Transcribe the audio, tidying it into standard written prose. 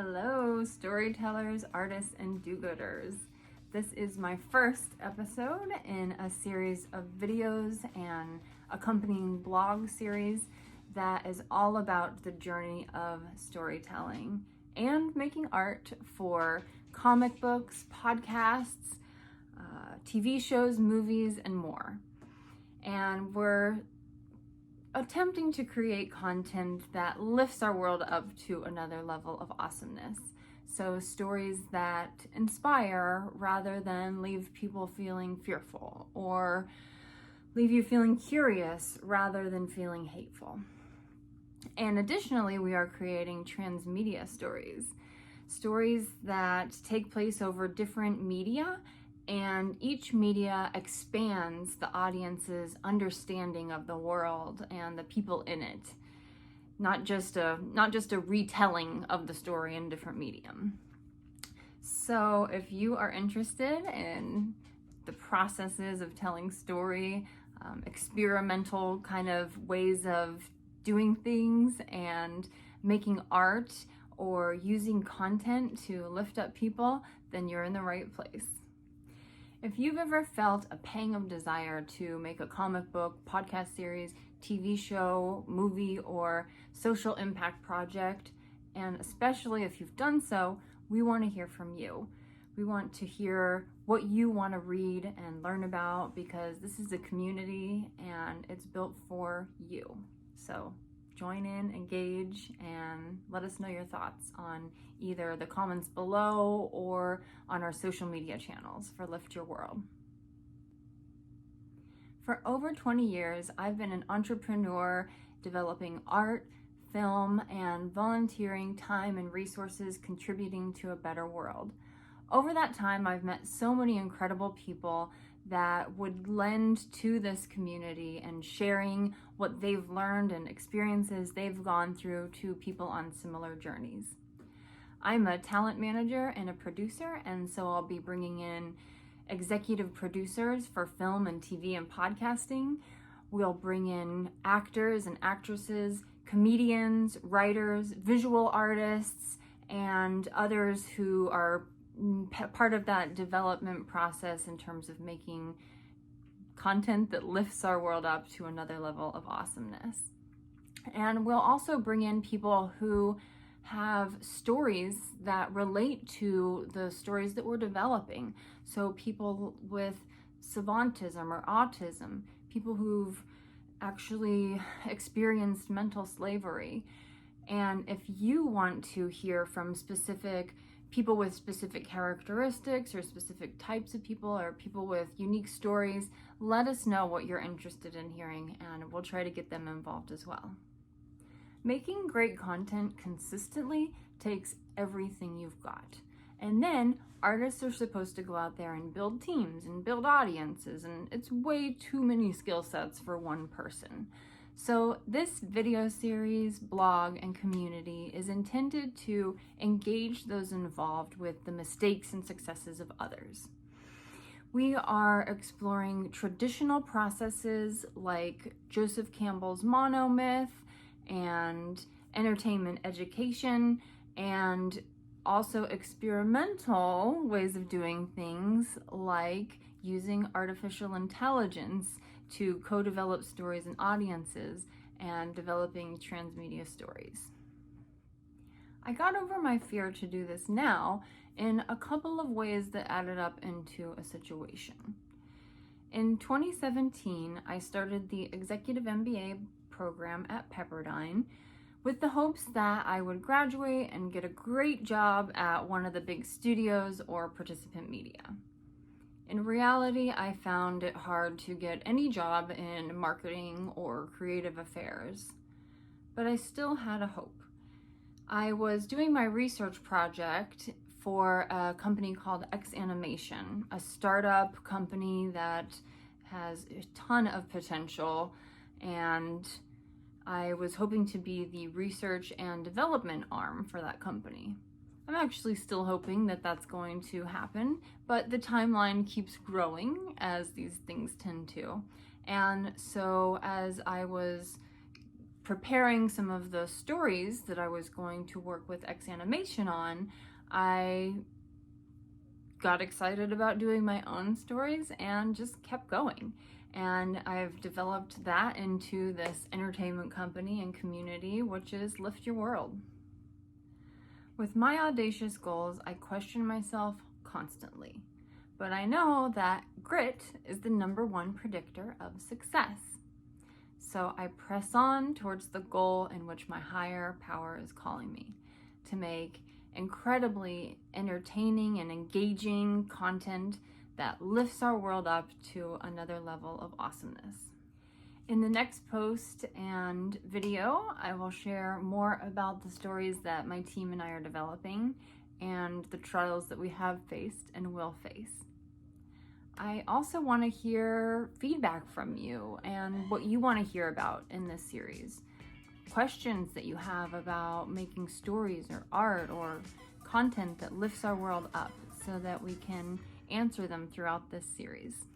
Hello, storytellers, artists, and do-gooders. This is my first episode in a series of videos and accompanying blog series that is all about the journey of storytelling and making art for comic books, podcasts, TV shows, movies, and more. And we're attempting to create content that lifts our world up to another level of awesomeness. So stories that inspire rather than leave people feeling fearful, or leave you feeling curious rather than feeling hateful. And additionally, we are creating transmedia stories that take place over different media, and each media expands the audience's understanding of the world and the people in it. Not just a retelling of the story in different medium. So if you are interested in the processes of telling story, experimental kind of ways of doing things and making art or using content to lift up people, then you're in the right place. If you've ever felt a pang of desire to make a comic book, podcast series, TV show, movie, or social impact project, and especially if you've done so, we want to hear from you. We want to hear what you want to read and learn about, because this is a community and it's built for you. So join in, engage, and let us know your thoughts on either the comments below or on our social media channels for Lift Your World. For over 20 years, I've been an entrepreneur developing art, film, and volunteering time and resources contributing to a better world. Over that time, I've met so many incredible people that would lend to this community and sharing what they've learned and experiences they've gone through to people on similar journeys. I'm a talent manager and a producer, and so I'll be bringing in executive producers for film and TV and podcasting. We'll bring in actors and actresses, comedians, writers, visual artists, and others who are part of that development process in terms of making content that lifts our world up to another level of awesomeness. And we'll also bring in people who have stories that relate to the stories that we're developing. So people with savantism or autism, people who've actually experienced mental slavery. And if you want to hear from specific people with specific characteristics or specific types of people or people with unique stories, let us know what you're interested in hearing, and we'll try to get them involved as well. Making great content consistently takes everything you've got. And then artists are supposed to go out there and build teams and build audiences, and it's way too many skill sets for one person. So this video series, blog, and community is intended to engage those involved with the mistakes and successes of others. We are exploring traditional processes like Joseph Campbell's monomyth and entertainment education, and also experimental ways of doing things like using artificial intelligence to co-develop stories and audiences, and developing transmedia stories. I got over my fear to do this now in a couple of ways that added up into a situation. In 2017, I started the Executive MBA program at Pepperdine with the hopes that I would graduate and get a great job at one of the big studios or participant media. In reality, I found it hard to get any job in marketing or creative affairs, but I still had a hope. I was doing my research project for a company called X Animation, a startup company that has a ton of potential, and I was hoping to be the research and development arm for that company. I'm actually still hoping that that's going to happen, but the timeline keeps growing, as these things tend to. And so as I was preparing some of the stories that I was going to work with X Animation on, I got excited about doing my own stories and just kept going. And I've developed that into this entertainment company and community, which is Lift Your World. With my audacious goals, I question myself constantly, but I know that grit is the #1 predictor of success. So I press on towards the goal in which my higher power is calling me, to make incredibly entertaining and engaging content that lifts our world up to another level of awesomeness. In the next post and video, I will share more about the stories that my team and I are developing and the trials that we have faced and will face. I also want to hear feedback from you and what you want to hear about in this series. Questions that you have about making stories or art or content that lifts our world up so that we can answer them throughout this series.